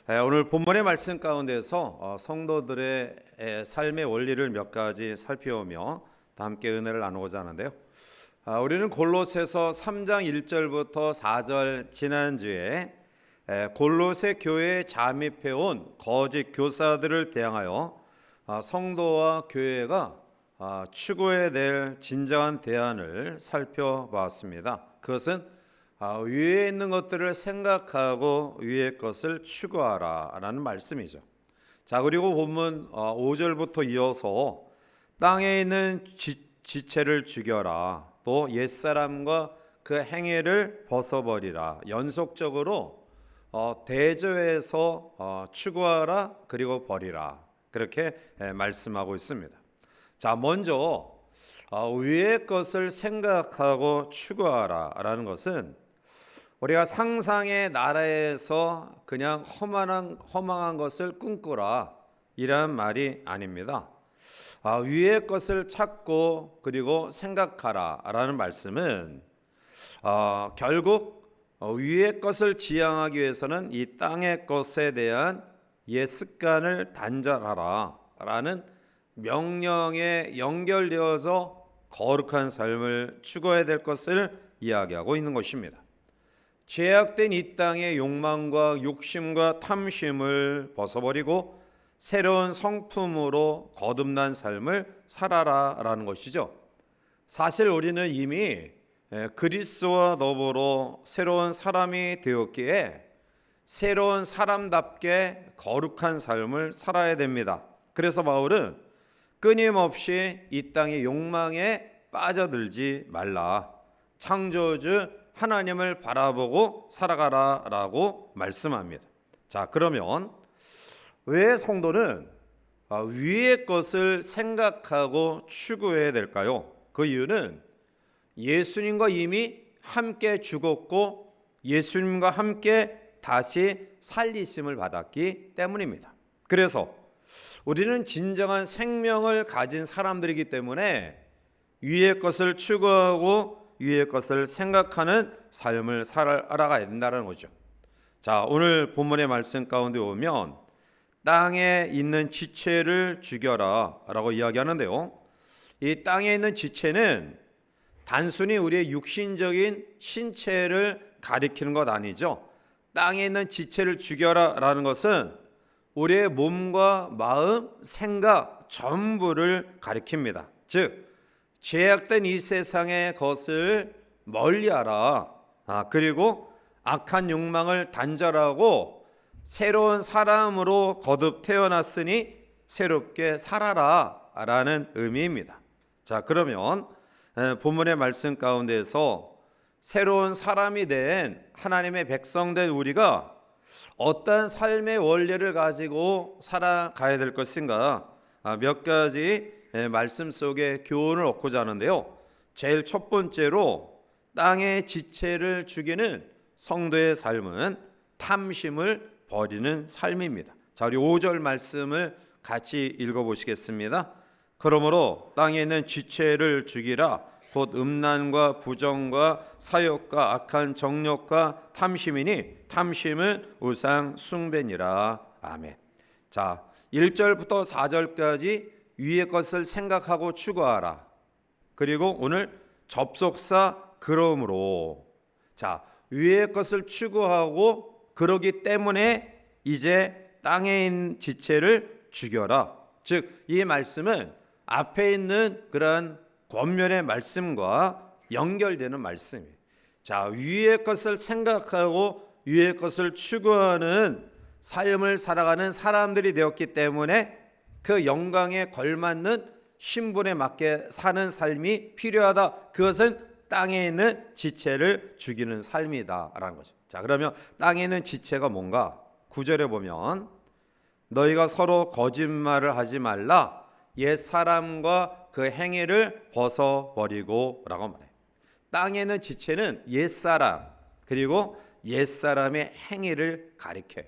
오늘 본문의 말씀 가운데서 성도들의 삶의 원리를 몇 가지 살펴보며 다 함께 은혜를 나누고자 하는데요. 우리는 골로새서 3장 1절부터 4절 지난주에 골로새 교회에 잠입해온 거짓 교사들을 대항하여 성도와 교회가 추구해야 될 진정한 대안을 살펴봤습니다. 그것은 위에 있는 것들을 생각하고 위의 것을 추구하라 라는 말씀이죠. 자, 그리고 본문 5절부터 이어서 땅에 있는 지체를 죽여라, 또 옛사람과 그 행위를 벗어버리라, 연속적으로 대조해서 추구하라 그리고 버리라, 그렇게 말씀하고 있습니다. 자, 먼저 위의 것을 생각하고 추구하라 라는 것은 우리가 상상의 나라에서 그냥 허망한 것을 꿈꾸라 이란 말이 아닙니다. 위의 것을 찾고 그리고 생각하라 라는 말씀은 결국 위의 것을 지향하기 위해서는 이 땅의 것에 대한 옛 습관을 단절하라 라는 명령에 연결되어서 거룩한 삶을 추구해야 될 것을 이야기하고 있는 것입니다. 죄악된 이 땅의 욕망과 욕심과 탐심을 벗어버리고 새로운 성품으로 거듭난 삶을 살아라 라는 것이죠. 사실 우리는 이미 그리스도와 더불어 새로운 사람이 되었기에 새로운 사람답게 거룩한 삶을 살아야 됩니다. 그래서 바울은 끊임없이 이 땅의 욕망에 빠져들지 말라, 창조주 하나님을 바라보고 살아가라 라고 말씀합니다. 자, 그러면 왜 성도는 위의 것을 생각하고 추구해야 될까요? 그 이유는 예수님과 이미 함께 죽었고 예수님과 함께 다시 살리심을 받았기 때문입니다. 그래서 우리는 진정한 생명을 가진 사람들이기 때문에 위의 것을 추구하고 위의 것을 생각하는 삶을 살아가야 된다는 거죠. 자, 오늘 본문의 말씀 가운데 오면 땅에 있는 지체를 죽여라 라고 이야기하는데요. 이 땅에 있는 지체는 단순히 우리의 육신적인 신체를 가리키는 것 아니죠. 땅에 있는 지체를 죽여라 라는 것은 우리의 몸과 마음, 생각 전부를 가리킵니다. 즉 죄악된 이 세상의 것을 멀리하라, 그리고 악한 욕망을 단절하고 새로운 사람으로 거듭 태어났으니 새롭게 살아라 라는 의미입니다. 자, 그러면 본문의 말씀 가운데서 새로운 사람이 된 하나님의 백성된 우리가 어떤 삶의 원리를 가지고 살아가야 될 것인가, 몇 가지 말씀 속에 교훈을 얻고자 하는데요. 제일 첫 번째로 땅의 지체를 죽이는 성도의 삶은 탐심을 버리는 삶입니다. 자, 우리 5절 말씀을 같이 읽어보시겠습니다. 그러므로 땅에 있는 지체를 죽이라, 곧 음란과 부정과 사욕과 악한 정욕과 탐심이니 탐심은 우상 숭배니라. 아멘. 자, 1절부터 4절까지 위의 것을 생각하고 추구하라. 그리고 오늘 접속사 그러므로, 자, 위의 것을 추구하고 그러기 때문에 이제 땅에 있는 지체를 죽여라. 즉 이 말씀은 앞에 있는 그런 권면의 말씀과 연결되는 말씀이에요. 자, 위의 것을 생각하고 위의 것을 추구하는 삶을 살아가는 사람들이 되었기 때문에 그 영광에 걸맞는 신분에 맞게 사는 삶이 필요하다. 그것은 땅에 있는 지체를 죽이는 삶이다 라는 거죠. 자, 그러면 땅에 있는 지체가 뭔가? 9절에 보면 너희가 서로 거짓말을 하지 말라, 옛사람과 그 행위를 벗어버리고 라고 말해요. 땅에 있는 지체는 옛사람 그리고 옛사람의 행위를 가리켜요.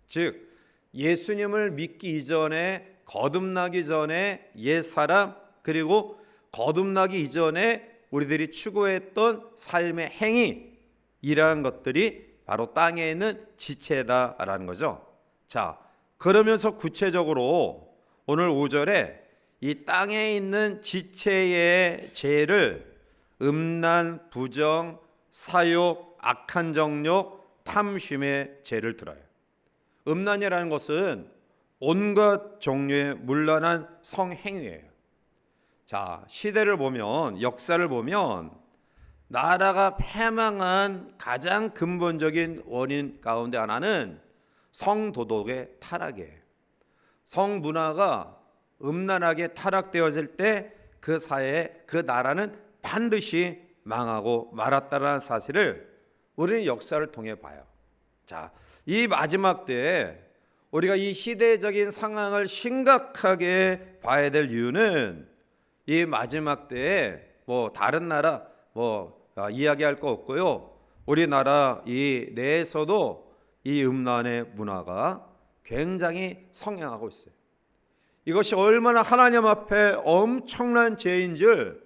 즉 예수님을 믿기 이전에, 거듭나기 전에 옛사람, 그리고 거듭나기 이전에 우리들이 추구했던 삶의 행위, 이러한 것들이 바로 땅에 있는 지체다라는 거죠. 자, 그러면서 구체적으로 오늘 5절에 이 땅에 있는 지체의 죄를 음란, 부정, 사욕, 악한 정욕, 탐심의 죄를 들어요. 음란이라는 것은 온갖 종류의 문란한 성행위예요. 자, 시대를 보면, 역사를 보면 나라가 패망한 가장 근본적인 원인 가운데 하나는 성도덕의 타락이에요. 성문화가 음란하게 타락되어질 때 그 사회에 그 나라는 반드시 망하고 말았다는 사실을 우리는 역사를 통해 봐요. 자, 이 마지막 때에 우리가 이 시대적인 상황을 심각하게 봐야 될 이유는 이 마지막 때에 다른 나라 이야기할 거 없고요. 우리나라 이 내에서도 이 음란의 문화가 굉장히 성행하고 있어요. 이것이 얼마나 하나님 앞에 엄청난 죄인 줄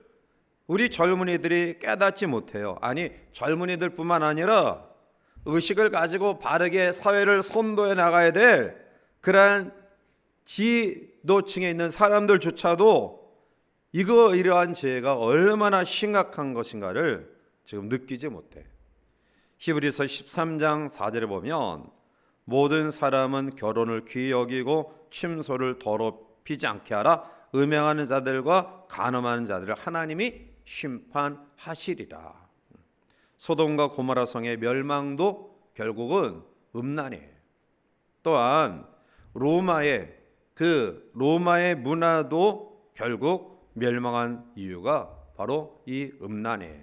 우리 젊은이들이 깨닫지 못해요. 아니, 젊은이들뿐만 아니라 의식을 가지고 바르게 사회를 선도해 나가야 될 그러한 지도층에 있는 사람들조차도 이러한 죄가 얼마나 심각한 것인가를 지금 느끼지 못해. 히브리서 13장 4절에 보면 모든 사람은 결혼을 귀히 여기고 침소를 더럽히지 않게 하라. 음행하는 자들과 간음하는 자들을 하나님이 심판하시리라. 소돔과 고모라 성의 멸망도 결국은 음란이에요. 또한 로마의 문화도 결국 멸망한 이유가 바로 이 음란이에요.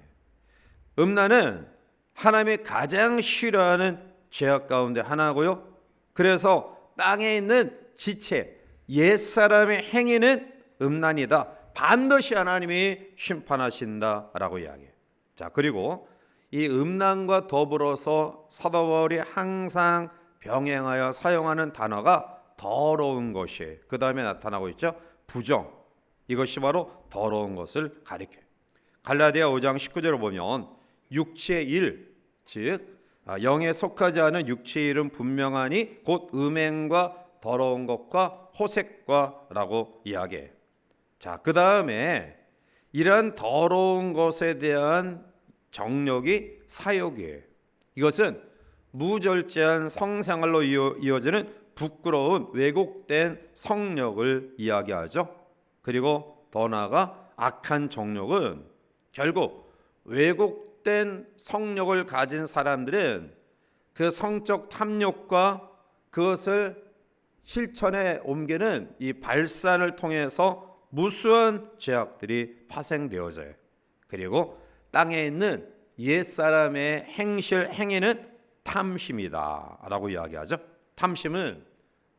음란은 하나님이 가장 싫어하는 죄악 가운데 하나고요. 그래서 땅에 있는 지체, 옛사람의 행위는 음란이다. 반드시 하나님이 심판하신다라고 이야기해요. 자, 그리고 이 음란과 더불어서 사도 바울이 항상 병행하여 사용하는 단어가 더러운 것이 그 다음에 나타나고 있죠. 부정. 이것이 바로 더러운 것을 가리켜요. 갈라디아 5장 19절을 보면 육체의 일, 즉 영에 속하지 않은 육체의 일은 분명하니 곧 음행과 더러운 것과 호색과라고 이야기해요. 자, 그 다음에 이러한 더러운 것에 대한 정욕이 사욕이에요. 이것은 무절제한 성생활로 이어지는 부끄러운 왜곡된 성욕을 이야기하죠. 그리고 더 나아가 악한 정욕은 결국 왜곡된 성욕을 가진 사람들은 그 성적 탐욕과 그것을 실천에 옮기는 이 발산을 통해서 무수한 죄악들이 파생되어져요. 그리고 땅에 있는 옛사람의 행위는 탐심이다 라고 이야기하죠. 탐심은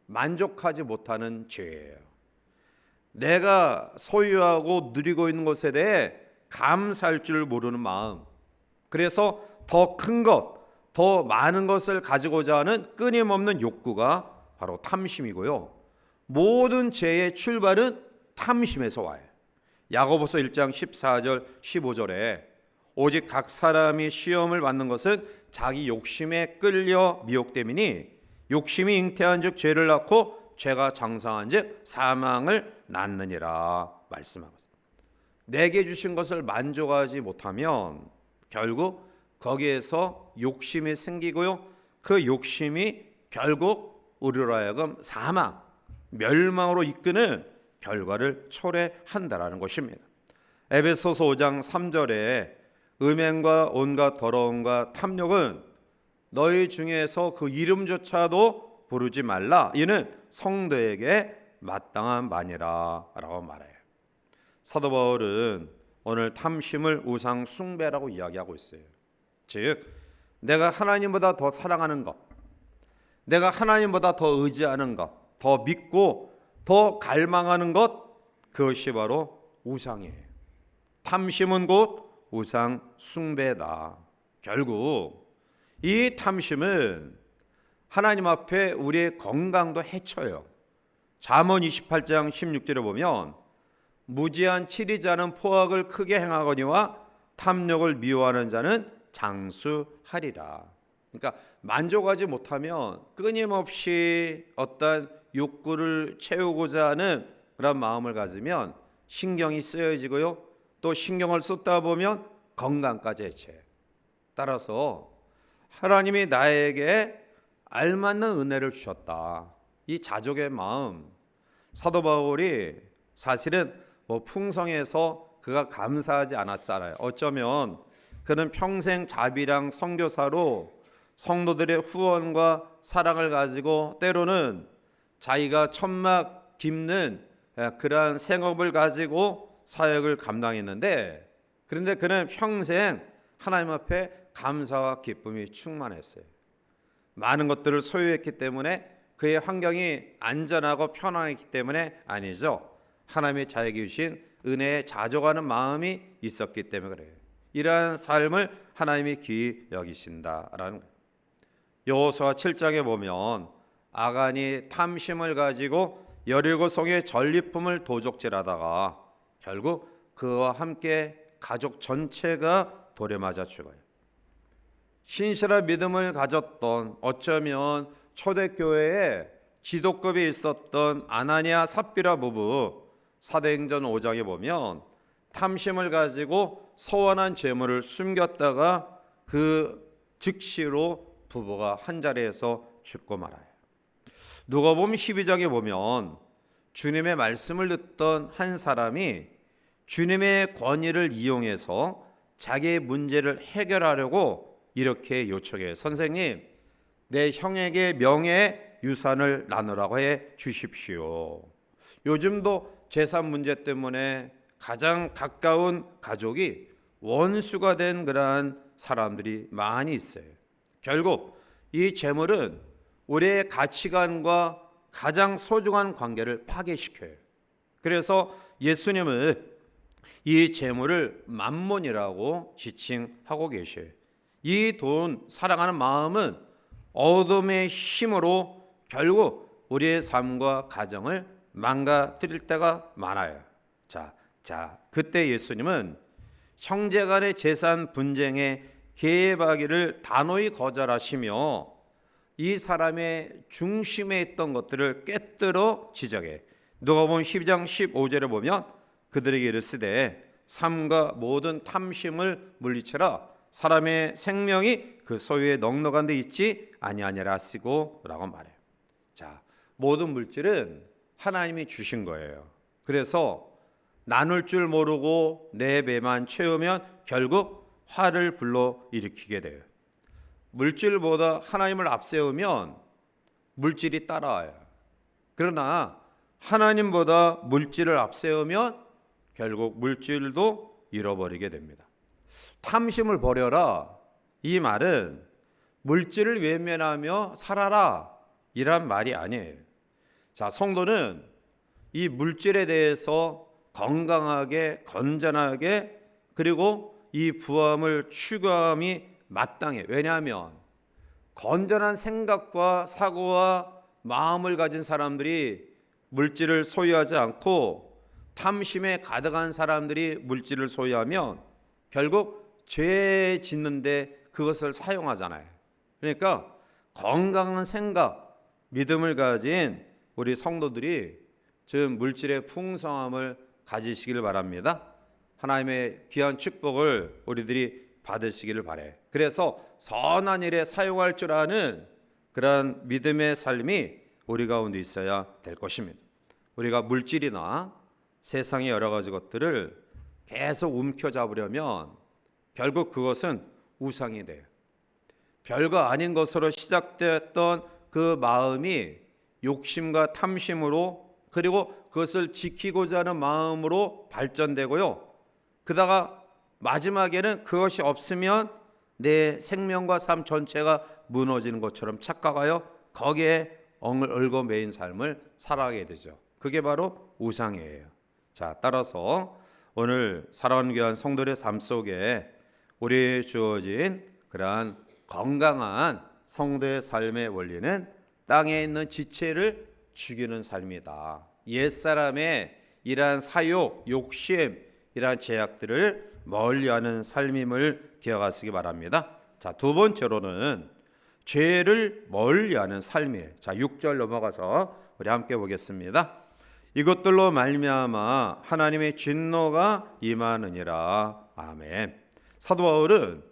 만족하지 못하는 죄예요. 내가 소유하고 누리고 있는 것에 대해 감사할 줄 모르는 마음, 그래서 더 큰 것, 더 많은 것을 가지고자 하는 끊임없는 욕구가 바로 탐심이고요. 모든 죄의 출발은 탐심에서 와요. 야고보서 1장 14절 15절에 오직 각 사람이 시험을 받는 것은 자기 욕심에 끌려 미혹됨이니 욕심이 잉태한 즉 죄를 낳고 죄가 장성한 즉 사망을 낳느니라 말씀하고 있습니다. 내게 주신 것을 만족하지 못하면 결국 거기에서 욕심이 생기고요. 그 욕심이 결국 우리로 하여금 사망, 멸망으로 이끄는 결과를 초래한다라는 것입니다. 에베소서 5장 3절에 음행과 온갖 더러움과 탐욕은 너희 중에서 그 이름조차도 부르지 말라. 이는 성도에게 마땅한 바니라 라고 말해요. 사도 바울은 오늘 탐심을 우상 숭배라고 이야기하고 있어요. 즉 내가 하나님보다 더 사랑하는 것, 내가 하나님보다 더 의지하는 것, 더 믿고 더 갈망하는 것, 그것이 바로 우상이에요. 탐심은 곧 우상 숭배다. 결국 이 탐심은 하나님 앞에 우리의 건강도 해쳐요. 잠언 28장 16절에 보면 무지한 치리자는 포악을 크게 행하거니와 탐욕을 미워하는 자는 장수하리라. 그러니까 만족하지 못하면 끊임없이 어떤 욕구를 채우고자 하는 그런 마음을 가지면 신경이 쓰여지고요. 또 신경을 쏟다 보면 건강까지 해쳐요. 따라서 하나님이 나에게 알맞는 은혜를 주셨다. 이 자족의 마음, 사도 바울이 사실은 풍성해서 그가 감사하지 않았잖아요. 어쩌면 그는 평생 자비랑 선교사로 성도들의 후원과 사랑을 가지고 때로는 자기가 천막 깁는 그러한 생업을 가지고 사역을 감당했는데, 그런데 그는 평생 하나님 앞에 감사와 기쁨이 충만했어요. 많은 것들을 소유했기 때문에 그의 환경이 안전하고 편안했기 때문에 아니죠. 하나님이 자에게 주신 은혜에 자족하는 마음이 있었기 때문에 그래요. 이러한 삶을 하나님이 귀히 여기신다라는 거예요. 여호수아 7장에 보면 아간이 탐심을 가지고 여리고 성의 전리품을 도적질하다가 결국 그와 함께 가족 전체가 돌에 맞아 죽어요. 신실한 믿음을 가졌던, 어쩌면 초대교회에 지도급이 있었던 아나니아 삽비라 부부, 사도행전 5장에 보면 탐심을 가지고 서원한 재물을 숨겼다가 그 즉시로 부부가 한 자리에서 죽고 말아요. 누가복음 12장에 보면 주님의 말씀을 듣던 한 사람이 주님의 권위를 이용해서 자기의 문제를 해결하려고 이렇게 요청해요. 선생님, 내 형에게 명예 유산을 나누라고 해 주십시오. 요즘도 재산 문제 때문에 가장 가까운 가족이 원수가 된 그러한 사람들이 많이 있어요. 결국 이 재물은 우리의 가치관과 가장 소중한 관계를 파괴시켜요. 그래서 예수님은 이 재물을 만몬이라고 지칭하고 계셔요. 이 돈 사랑하는 마음은 어둠의 힘으로 결국 우리의 삶과 가정을 망가뜨릴 때가 많아요. 자, 그때 예수님은 형제간의 재산 분쟁에 개입하기를 단호히 거절하시며 이 사람의 중심에 있던 것들을 꿰뚫어 지적해. 누가복음 12장 15절에 보면 그들에게 이르시되 삶과 모든 탐심을 물리쳐라. 사람의 생명이 그 소유에 넉넉한 데 있지 아니하니라 하시고 라고 말해요. 자, 모든 물질은 하나님이 주신 거예요. 그래서 나눌 줄 모르고 내 배만 채우면 결국 화를 불러 일으키게 돼요. 물질보다 하나님을 앞세우면 물질이 따라와요. 그러나 하나님보다 물질을 앞세우면 결국 물질도 잃어버리게 됩니다. 탐심을 버려라. 이 말은 물질을 외면하며 살아라 이란 말이 아니에요. 자, 성도는 이 물질에 대해서 건강하게, 건전하게, 그리고 이 부함을 추구함이 마땅해. 왜냐하면 건전한 생각과 사고와 마음을 가진 사람들이 물질을 소유하지 않고 탐심에 가득한 사람들이 물질을 소유하면 결국 죄 짓는데 그것을 사용하잖아요. 그러니까 건강한 생각, 믿음을 가진 우리 성도들이 즉 물질의 풍성함을 가지시기를 바랍니다. 하나님의 귀한 축복을 우리들이 받으시기를 바래. 그래서 선한 일에 사용할 줄 아는 그러한 믿음의 삶이 우리 가운데 있어야 될 것입니다. 우리가 물질이나 세상의 여러 가지 것들을 계속 움켜잡으려면 결국 그것은 우상이 돼요. 별거 아닌 것으로 시작됐던 그 마음이 욕심과 탐심으로, 그리고 그것을 지키고자 하는 마음으로 발전되고요. 그다가 마지막에는 그것이 없으면 내 생명과 삶 전체가 무너지는 것처럼 착각하여 거기에 얽어 매인 삶을 살아가게 되죠. 그게 바로 우상이에요. 자, 따라서 오늘 사랑하는 귀한 성도의 삶 속에 우리에 주어진 그러한 건강한 성도의 삶의 원리는 땅에 있는 지체를 죽이는 삶이다. 옛사람의 이러한 사욕, 욕심, 이러한 제약들을 멀리하는 삶임을 기억하시기 바랍니다. 자, 두 번째로는 죄를 멀리하는 삶이에요. 자, 6절 넘어가서 우리 함께 보겠습니다. 이것들로 말미암아 하나님의 진노가 임하느니라. 아멘. 사도 바울은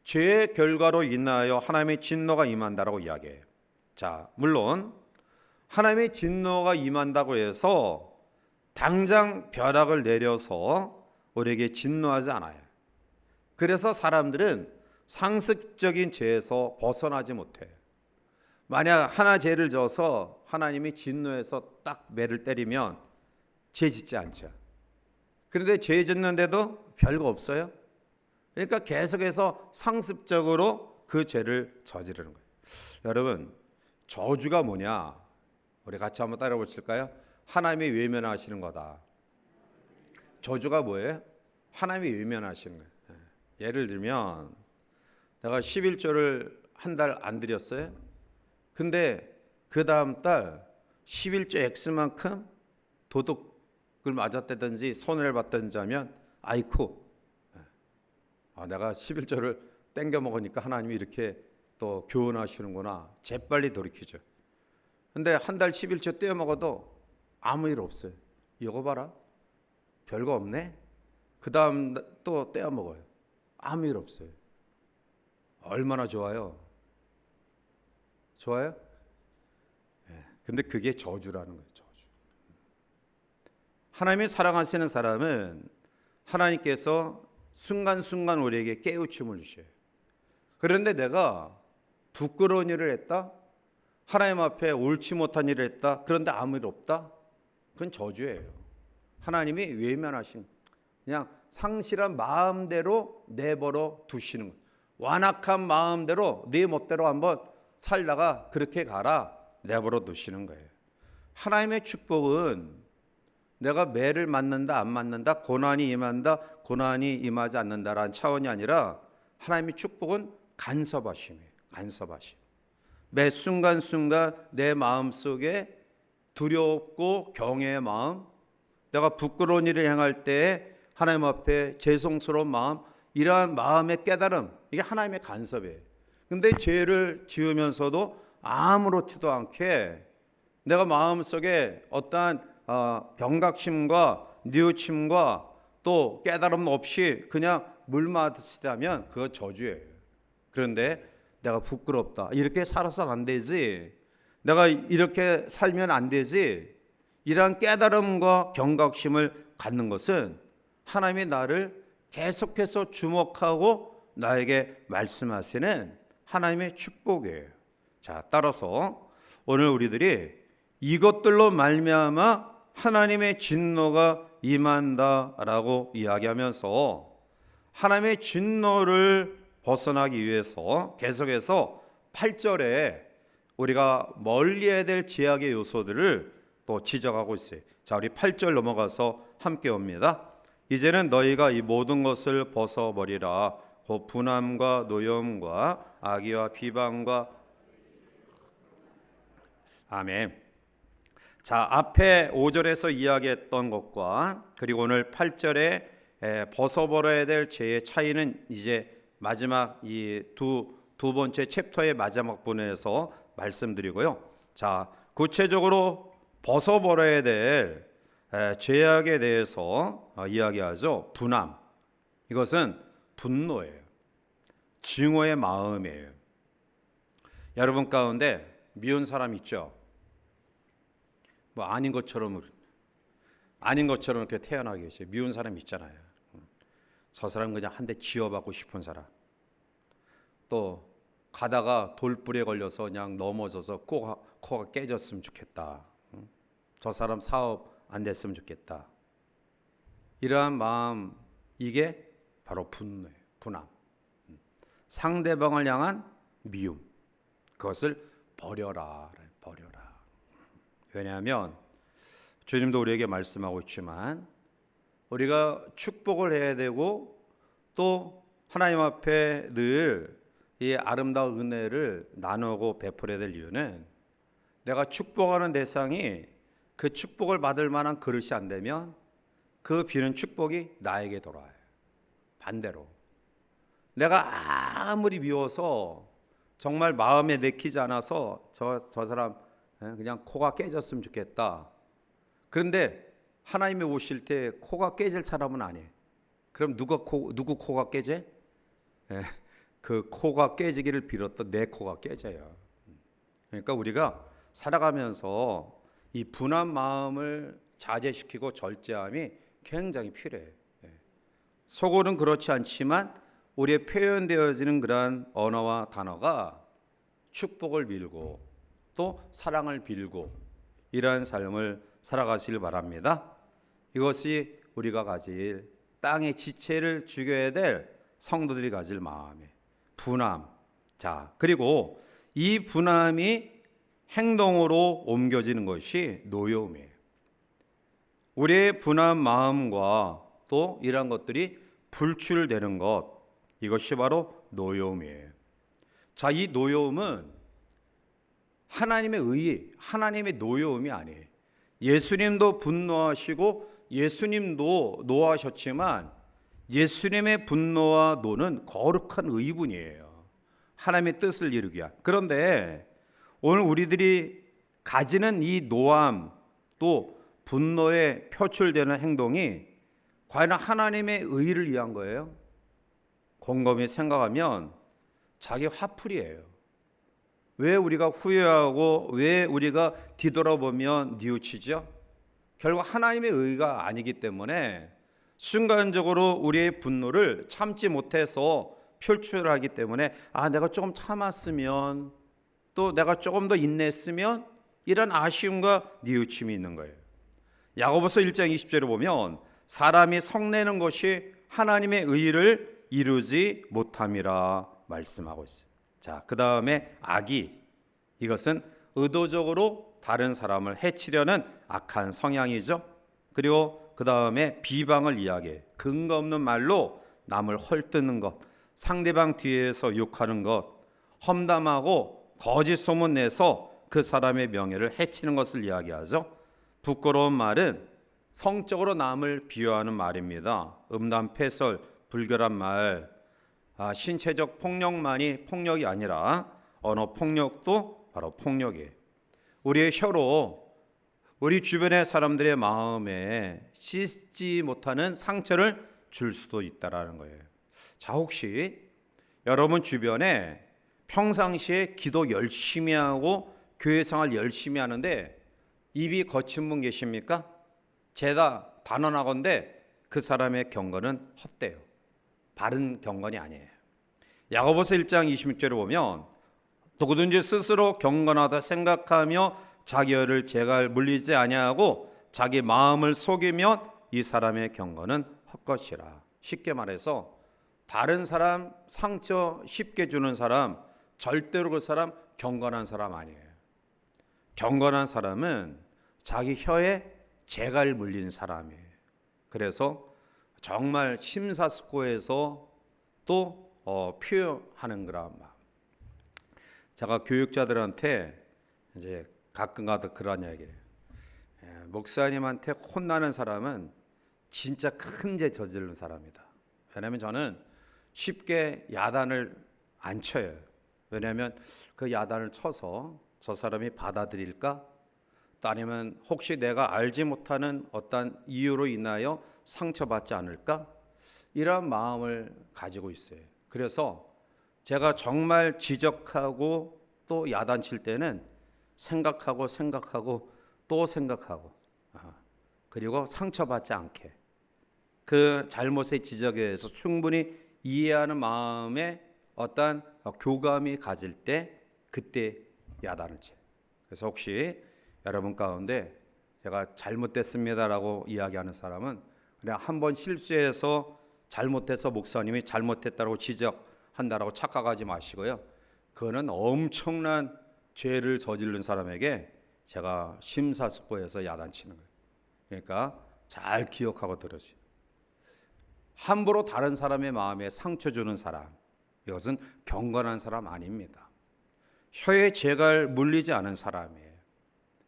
죄의 결과로 인하여 하나님의 진노가 임한다라고 이야기해요. 자, 물론 하나님의 진노가 임한다고 해서 당장 벼락을 내려서 우리에게 진노하지 않아요. 그래서 사람들은 상습적인 죄에서 벗어나지 못해요. 만약 하나 죄를 져서 하나님이 진노해서 딱 매를 때리면 죄 짓지 않죠. 그런데 죄 짓는데도 별거 없어요. 그러니까 계속해서 상습적으로 그 죄를 저지르는 거예요. 여러분, 저주가 뭐냐? 우리 같이 한번 따라 보실까요? 하나님이 외면하시는 거다. 저주가 뭐예요? 하나님이 외면하시는 거예요. 예를 들면 내가 11조를 한 달 안 드렸어요. 근데 그 다음 달 11조 X만큼 도둑을 맞았다든지 손해를 봤다든지 하면 아이쿠, 내가 11조를 땡겨 먹으니까 하나님이 이렇게 또 교훈하시는구나. 재빨리 돌이키죠. 근데 한 달 11조 떼어 먹어도 아무 일 없어요. 이거 봐라, 별거 없네. 그 다음 또 떼어 먹어요. 아무 일 없어요. 얼마나 좋아요? 좋아요? 근데 그게 저주라는 거예요. 저주. 하나님이 사랑하시는 사람은 하나님께서 순간순간 우리에게 깨우침을 주셔요. 그런데 내가 부끄러운 일을 했다, 하나님 앞에 옳지 못한 일을 했다, 그런데 아무 일 없다, 그건 저주예요. 하나님이 외면하신, 그냥 상실한 마음대로 내버려 두시는 거예요. 완악한 마음대로 네 멋대로 한번 살다가 그렇게 가라, 내버려 두시는 거예요. 하나님의 축복은 내가 매를 맞는다 안 맞는다, 고난이 임한다 고난이 임하지 않는다라는 차원이 아니라 하나님의 축복은 간섭하심이에요. 간섭하심. 매 순간순간 내 마음속에 두렵고 경외의 마음, 내가 부끄러운 일을 행할 때 하나님 앞에 죄송스러운 마음, 이러한 마음의 깨달음, 이게 하나님의 간섭이에요. 근데 죄를 지으면서도 아무렇지도 않게 내가 마음속에 어떠한 경각심과 뉘우침과 또 깨달음 없이 그냥 물 마시다면 그거 저주예요. 그런데 내가 부끄럽다, 이렇게 살아서 안 되지, 내가 이렇게 살면 안 되지, 이러한 깨달음과 경각심을 갖는 것은 하나님이 나를 계속해서 주목하고 나에게 말씀하시는 하나님의 축복이에요. 자, 따라서 오늘 우리들이 이것들로 말미암아 하나님의 진노가 임한다라고 이야기하면서 하나님의 진노를 벗어나기 위해서 계속해서 8절에 우리가 멀리해야 될 제약의 요소들을 또 지적하고 있어요. 자, 우리 8절 넘어가서 함께 옵니다. 이제는 너희가 이 모든 것을 벗어버리라. 곧 분함과 노염과 악의와 비방과. 아멘. 자, 앞에 5절에서 이야기했던 것과 그리고 오늘 8절에 벗어버려야 될 죄의 차이는 이제 마지막 이 두 번째 챕터의 마지막 부분에서 말씀드리고요. 자, 구체적으로 벗어버려야 될 죄악에 대해서 이야기하죠. 분함, 이것은 분노예요. 증오의 마음이에요. 여러분 가운데 미운 사람 있죠? 뭐 아닌 것처럼 이렇게 태어나게 계세요. 미운 사람 있잖아요. 저 사람 그냥 한 대 쥐어받고 싶은 사람. 또 가다가 돌불에 걸려서 그냥 넘어져서 코가 깨졌으면 좋겠다. 저 사람 사업 안 됐으면 좋겠다. 이러한 마음, 이게 바로 분노예요. 분함. 상대방을 향한 미움, 그것을 버려라. 왜냐하면 주님도 우리에게 말씀하고 있지만 우리가 축복을 해야 되고 또 하나님 앞에 늘 이 아름다운 은혜를 나누고 베풀어야 될 이유는 내가 축복하는 대상이 그 축복을 받을 만한 그릇이 안 되면 그 비는 축복이 나에게 돌아와요. 반대로 내가 아무리 미워서 정말 마음에 내키지 않아서 저 사람 그냥 코가 깨졌으면 좋겠다. 그런데 하나님이 오실 때 코가 깨질 사람은 아니에요. 그럼 누구 코가 깨져? 그 코가 깨지기를 빌었던 내 코가 깨져요. 그러니까 우리가 살아가면서 이 분한 마음을 자제시키고 절제함이 굉장히 필요해요. 속으로는 그렇지 않지만 우리의 표현되어지는 그러한 언어와 단어가 축복을 빌고 또 사랑을 빌고 이러한 삶을 살아가시길 바랍니다. 이것이 우리가 가질 땅의 지체를 죽여야 될 성도들이 가질 마음의 분함. 자, 그리고 이 분함이 행동으로 옮겨지는 것이 노여움이에요. 우리의 분한 마음과 또 이러한 것들이 불출되는 것, 이것이 바로 노여움이에요. 자, 이 노여움은 하나님의 의, 하나님의 노여움이 아니에요. 예수님도 분노하시고 예수님도 노하셨지만 예수님의 분노와 노는 거룩한 의분이에요. 하나님의 뜻을 이루기 위한. 그런데 오늘 우리들이 가지는 이 노함 또 분노에 표출되는 행동이 과연 하나님의 의를 위한 거예요? 곰곰이 생각하면 자기 화풀이에요. 왜 우리가 후회하고 왜 우리가 뒤돌아보면 뉘우치죠? 결국 하나님의 의가 아니기 때문에 순간적으로 우리의 분노를 참지 못해서 표출하기 때문에 내가 조금 참았으면 또 내가 조금 더 인내했으면 이런 아쉬움과 뉘우침이 있는 거예요. 야고보서 1장 20절에 보면 사람이 성내는 것이 하나님의 의를 이루지 못함이라 말씀하고 있어요. 자, 그 다음에 악이, 이것은 의도적으로 다른 사람을 해치려는 악한 성향이죠. 그리고 그 다음에 비방을 이야기해. 근거 없는 말로 남을 헐뜯는 것, 상대방 뒤에서 욕하는 것, 험담하고 거짓 소문 내서 그 사람의 명예를 해치는 것을 이야기하죠. 부끄러운 말은 성적으로 남을 비유하는 말입니다. 음담, 패설, 불결한 말, 신체적 폭력만이 폭력이 아니라 언어 폭력도 바로 폭력이에요. 우리의 혀로 우리 주변의 사람들의 마음에 씻지 못하는 상처를 줄 수도 있다라는 거예요. 자, 혹시 여러분 주변에 평상시에 기도 열심히 하고 교회 생활 열심히 하는데 입이 거친 분 계십니까? 제가 단언하건대 그 사람의 경건은 헛되요. 바른 경건이 아니에요. 야고보서 1장 26절에 보면 누구든지 스스로 경건하다 생각하며 자기 혀를 재갈 물리지 아니하고 자기 마음을 속이면 이 사람의 경건은 헛것이라. 쉽게 말해서 다른 사람 상처 쉽게 주는 사람, 절대로 그 사람 경건한 사람 아니에요. 경건한 사람은 자기 혀에 재갈 물린 사람이에요. 그래서 정말 심사숙고해서 또 표현하는 그런 마음. 제가 교육자들한테 이제 가끔가다 그런 이야기를 해요. 목사님한테 혼나는 사람은 진짜 큰 죄 저지른 사람이다. 왜냐하면 저는 쉽게 야단을 안 쳐요. 왜냐하면 그 야단을 쳐서 저 사람이 받아들일까? 또 아니면 혹시 내가 알지 못하는 어떤 이유로 인하여 상처받지 않을까? 이런 마음을 가지고 있어요. 그래서 제가 정말 지적하고 또 야단칠 때는 생각하고 또 생각하고 그리고 상처받지 않게 그 잘못의 지적에 대해서 충분히 이해하는 마음에 어떤 교감이 가질 때 그때 야단을 쳐요. 그래서 혹시 여러분 가운데 제가 잘못됐습니다라고 이야기하는 사람은 그냥 한번 실수해서 잘못해서 목사님이 잘못했다고 지적한다라고 착각하지 마시고요. 그거는 엄청난 죄를 저지른 사람에게 제가 심사숙고해서 야단치는 거예요. 그러니까 잘 기억하고 들으세요. 함부로 다른 사람의 마음에 상처 주는 사람, 이것은 경건한 사람 아닙니다. 혀에 재갈 물리지 않은 사람이에요.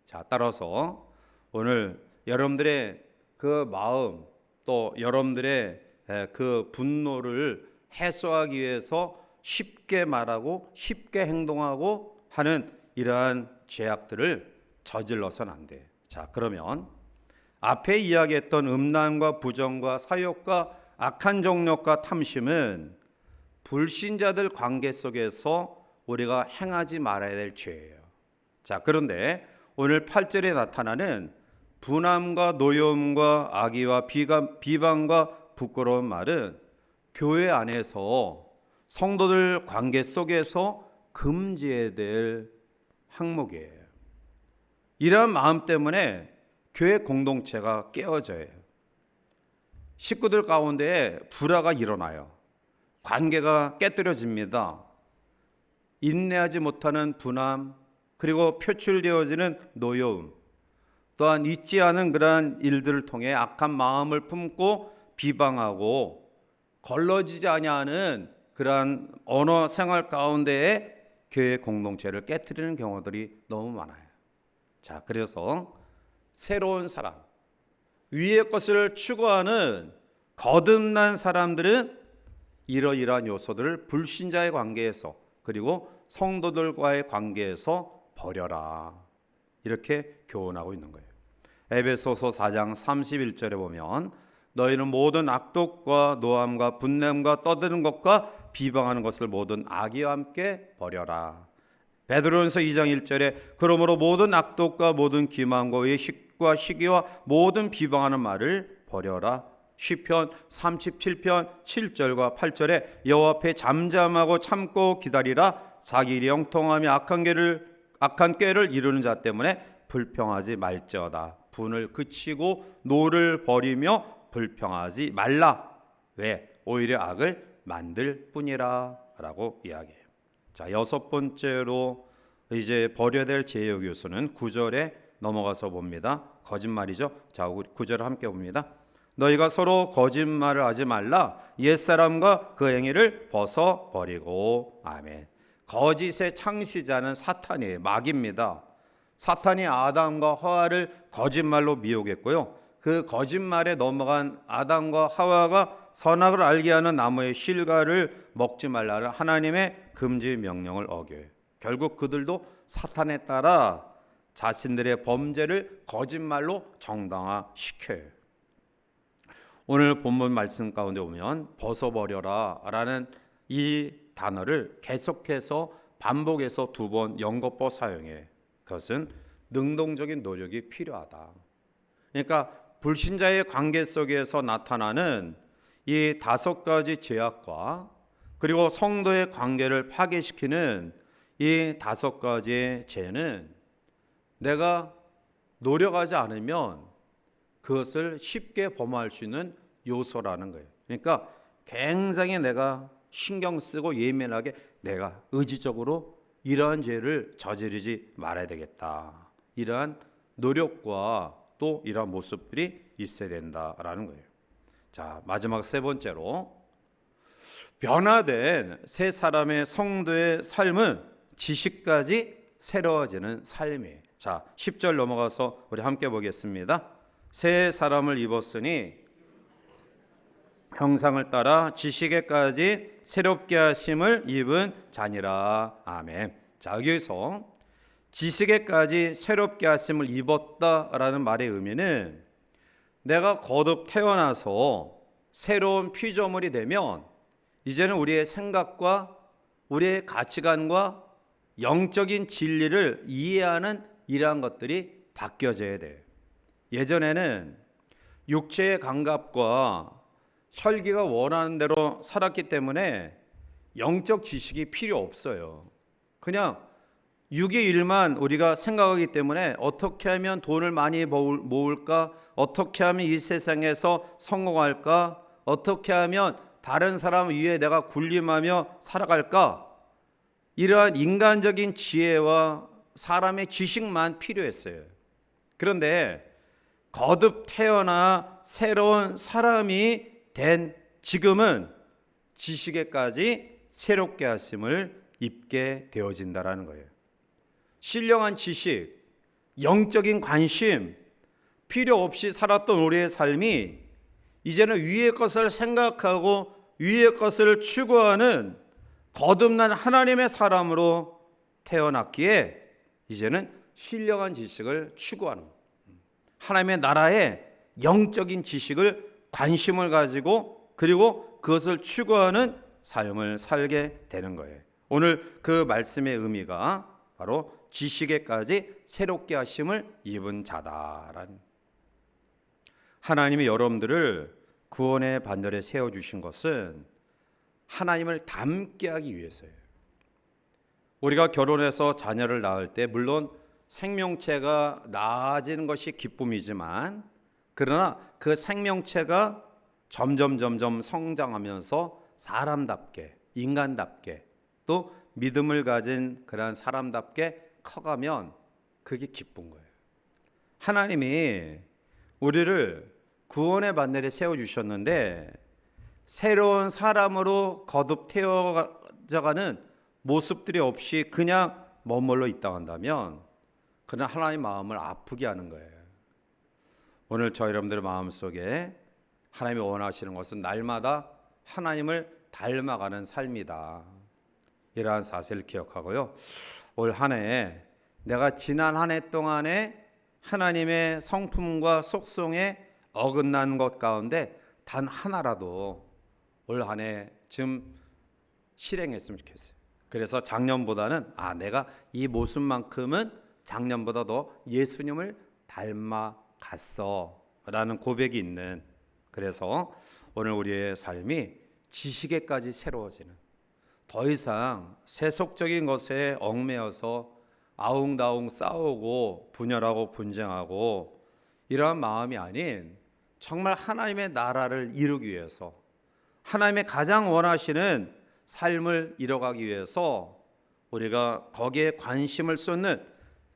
자, 따라서 오늘 여러분들의 그 마음 또 여러분들의 그 분노를 해소하기 위해서 쉽게 말하고 쉽게 행동하고 하는 이러한 죄악들을 저질러서는 안 돼. 자, 그러면 앞에 이야기했던 음란과 부정과 사욕과 악한 정욕과 탐심은 불신자들 관계 속에서 우리가 행하지 말아야 될 죄예요. 자, 그런데 오늘 8절에 나타나는 분함과 노여움과 악의와 비방과 부끄러운 말은 교회 안에서 성도들 관계 속에서 금지해야 될 항목이에요. 이러한 마음 때문에 교회 공동체가 깨어져요. 식구들 가운데 불화가 일어나요. 관계가 깨뜨려집니다. 인내하지 못하는 분함, 그리고 표출되어지는 노여움, 또한 잊지 않은 그러한 일들을 통해 악한 마음을 품고 비방하고 걸러지지 아니하는 그러한 언어 생활 가운데에 교회 공동체를 깨뜨리는 경우들이 너무 많아요. 자, 그래서 새로운 사람, 위의 것을 추구하는 거듭난 사람들은 이러이러한 요소들을 불신자의 관계에서 그리고 성도들과의 관계에서 버려라, 이렇게 교훈하고 있는 거예요. 에베소서 4장 31절에 보면 너희는 모든 악독과 노함과 분냄과 떠드는 것과 비방하는 것을 모든 악의와 함께 버려라. 베드로전서 2장 1절에 그러므로 모든 악독과 모든 기만과 외식과 시기와 모든 비방하는 말을 버려라. 시편 37편 7절과 8절에 여호와 앞에 잠잠하고 참고 기다리라. 자기 일이 형통하며 악한 꾀를 이루는 자 때문에 불평하지 말지어다. 분을 그치고 노를 버리며 불평하지 말라. 왜? 오히려 악을 만들 뿐이라 라고 이야기해요. 자, 여섯 번째로 이제 버려야 될 제약 요소는 9절에 넘어가서 봅니다. 거짓말이죠. 자, 9절을 함께 봅니다. 너희가 서로 거짓말을 하지 말라. 옛사람과 그 행위를 벗어버리고. 아멘. 거짓의 창시자는 사탄이에요. 마귀입니다. 사탄이 아담과 하와를 거짓말로 미혹했고요. 그 거짓말에 넘어간 아담과 하와가 선악을 알게 하는 나무의 실과를 먹지 말라는 하나님의 금지 명령을 어겨요. 결국 그들도 사탄에 따라 자신들의 범죄를 거짓말로 정당화시켜요. 오늘 본문 말씀 가운데 보면 벗어버려라 라는 이 단어를 계속해서 반복해서 2번 연거푸 사용해. 그것은 능동적인 노력이 필요하다. 그러니까 불신자의 관계 속에서 나타나는 이 5가지 죄악과 그리고 성도의 관계를 파괴시키는 이 5가지의 죄는 내가 노력하지 않으면 그것을 쉽게 범할 수 있는 요소라는 거예요. 그러니까 굉장히 내가 신경 쓰고 예민하게 내가 의지적으로 이러한 죄를 저지르지 말아야 되겠다. 이러한 노력과 또 이러한 모습들이 있어야 된다라는 거예요. 자, 마지막 세 번째로 변화된 새 사람의 성도의 삶은 지식까지 새로워지는 삶이에요. 자, 10절 넘어가서 우리 함께 보겠습니다. 새 사람을 입었으니 형상을 따라 지식에까지 새롭게 하심을 입은 자니라. 아멘. 자, 여기서 지식에까지 새롭게 하심을 입었다라는 말의 의미는 내가 거듭 태어나서 새로운 피조물이 되면 이제는 우리의 생각과 우리의 가치관과 영적인 진리를 이해하는 이러한 것들이 바뀌어져야 돼요. 예전에는 육체의 감각과 혈기가 원하는 대로 살았기 때문에 영적 지식이 필요 없어요. 그냥 육의 일만 우리가 생각하기 때문에 어떻게 하면 돈을 많이 모을까? 어떻게 하면 이 세상에서 성공할까? 어떻게 하면 다른 사람 위에 내가 군림하며 살아갈까? 이러한 인간적인 지혜와 사람의 지식만 필요했어요. 그런데 거듭 태어나 새로운 사람이 된 지금은 지식에까지 새롭게 하심을 입게 되어진다라는 거예요. 신령한 지식, 영적인 관심, 필요 없이 살았던 우리의 삶이 이제는 위의 것을 생각하고 위의 것을 추구하는 거듭난 하나님의 사람으로 태어났기에 이제는 신령한 지식을 추구하는, 하나님의 나라의 영적인 지식을 관심을 가지고 그리고 그것을 추구하는 삶을 살게 되는 거예요. 오늘 그 말씀의 의미가 바로 지식에까지 새롭게 하심을 입은 자다라는, 하나님이 여러분들을 구원의 반열에 세워주신 것은 하나님을 닮게 하기 위해서예요. 우리가 결혼해서 자녀를 낳을 때 물론 생명체가 낳아지는 것이 기쁨이지만, 그러나 그 생명체가 점점 성장하면서 사람답게, 인간답게, 또 믿음을 가진 그러한 사람답게 커가면 그게 기쁜 거예요. 하나님이 우리를 구원의 반열에 세워주셨는데 새로운 사람으로 거듭 태어져가는 모습들이 없이 그냥 머물러 있다 한다면 그는 하나님의 마음을 아프게 하는 거예요. 오늘 저희 여러분들의 마음속에 하나님이 원하시는 것은 날마다 하나님을 닮아가는 삶이다, 이러한 사실을 기억하고요. 올 한 해 내가 지난 한 해 동안에 하나님의 성품과 속성에 어긋난 것 가운데 단 하나라도 올 한 해 좀 실행했으면 좋겠어요. 그래서 작년보다는 내가 이 모습만큼은 작년보다 더 예수님을 닮아갔어 라는 고백이 있는, 그래서 오늘 우리의 삶이 지식에까지 새로워지는, 더 이상 세속적인 것에 얽매여서 아웅다웅 싸우고 분열하고 분쟁하고 이러한 마음이 아닌, 정말 하나님의 나라를 이루기 위해서 하나님의 가장 원하시는 삶을 이뤄가기 위해서 우리가 거기에 관심을 쏟는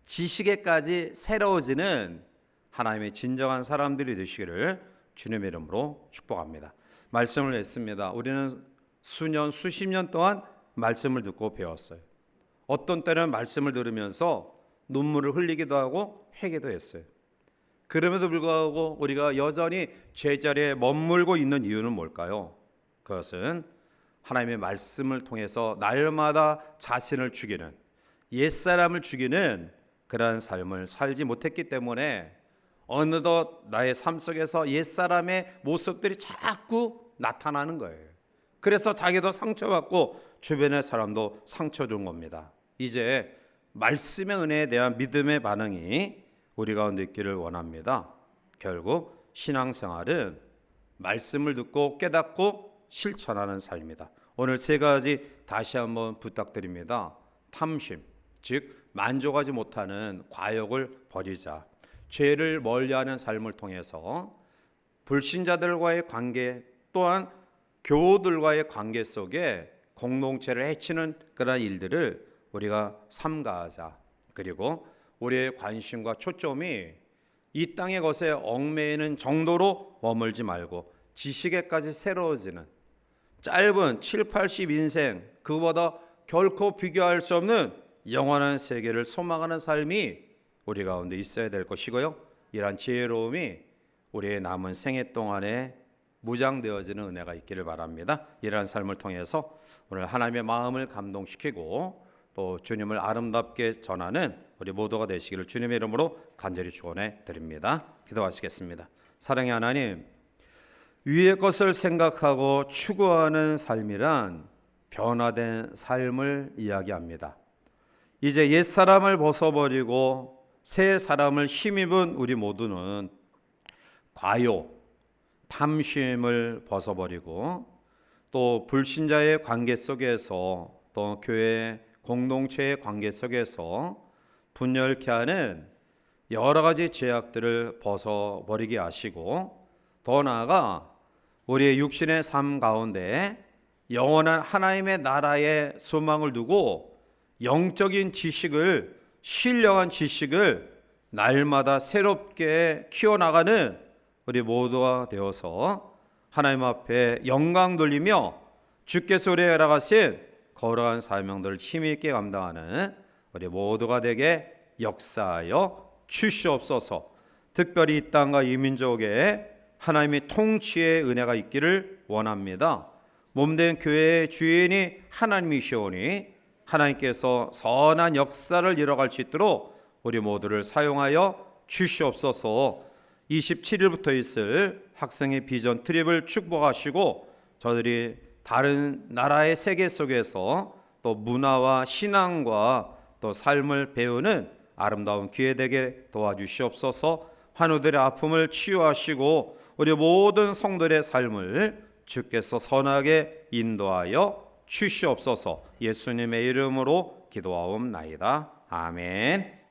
지식에까지 새로워지는 하나님의 진정한 사람들이 되시기를 주님의 이름으로 축복합니다. 말씀을 했습니다. 우리는 수년, 수십 년 동안 말씀을 듣고 배웠어요. 어떤 때는 말씀을 들으면서 눈물을 흘리기도 하고 회개도 했어요. 그럼에도 불구하고 우리가 여전히 제자리에 머물고 있는 이유는 뭘까요? 그것은 하나님의 말씀을 통해서 날마다 자신을 죽이는, 옛사람을 죽이는 그러한 삶을 살지 못했기 때문에 어느덧 나의 삶 속에서 옛사람의 모습들이 자꾸 나타나는 거예요. 그래서 자기도 상처받고 주변의 사람도 상처 준 겁니다. 이제 말씀의 은혜에 대한 믿음의 반응이 우리 가운데 있기를 원합니다. 결국 신앙생활은 말씀을 듣고 깨닫고 실천하는 삶이다. 오늘 세 가지 다시 한번 부탁드립니다. 탐심, 즉 만족하지 못하는 과욕을 버리자. 죄를 멀리하는 삶을 통해서 불신자들과의 관계, 또한 교우들과의 관계 속에 공동체를 해치는 그런 일들을 우리가 삼가하자. 그리고 우리의 관심과 초점이 이 땅의 것에 얽매이는 정도로 머물지 말고 지식에까지 새로워지는 짧은 7, 80 인생, 그보다 결코 비교할 수 없는 영원한 세계를 소망하는 삶이 우리 가운데 있어야 될 것이고요. 이러한 지혜로움이 우리의 남은 생애 동안에 무장되어지는 은혜가 있기를 바랍니다. 이러한 삶을 통해서 오늘 하나님의 마음을 감동시키고 또 주님을 아름답게 전하는 우리 모두가 되시기를 주님의 이름으로 간절히 축원해 드립니다. 기도하시겠습니다. 사랑의 하나님, 위의 것을 생각하고 추구하는 삶이란 변화된 삶을 이야기합니다. 이제 옛사람을 벗어버리고 새 사람을 힘입은 우리 모두는 과욕, 탐심을 벗어버리고 또 불신자의 관계 속에서 또 교회 공동체의 관계 속에서 분열케 하는 여러 가지 죄악들을 벗어버리게 하시고, 더 나아가 우리의 육신의 삶 가운데 영원한 하나님의 나라의 소망을 두고 영적인 지식을, 신령한 지식을 날마다 새롭게 키워나가는 우리 모두가 되어서 하나님 앞에 영광 돌리며 주께서 우리에게 허락하신 거룩한 사명들을 힘있게 감당하는 우리 모두가 되게 역사하여 주시옵소서. 특별히 이 땅과 이 민족에 하나님의 통치의 은혜가 있기를 원합니다. 몸된 교회의 주인이 하나님이시오니 하나님께서 선한 역사를 이뤄갈 수 있도록 우리 모두를 사용하여 주시옵소서. 27일부터 있을 학생의 비전 트립을 축복하시고 저들이 다른 나라의 세계 속에서 또 문화와 신앙과 또 삶을 배우는 아름다운 기회 되게 도와주시옵소서. 환우들의 아픔을 치유하시고 우리 모든 성도들의 삶을 주께서 선하게 인도하여 주시옵소서. 예수님의 이름으로 기도하옵나이다. 아멘.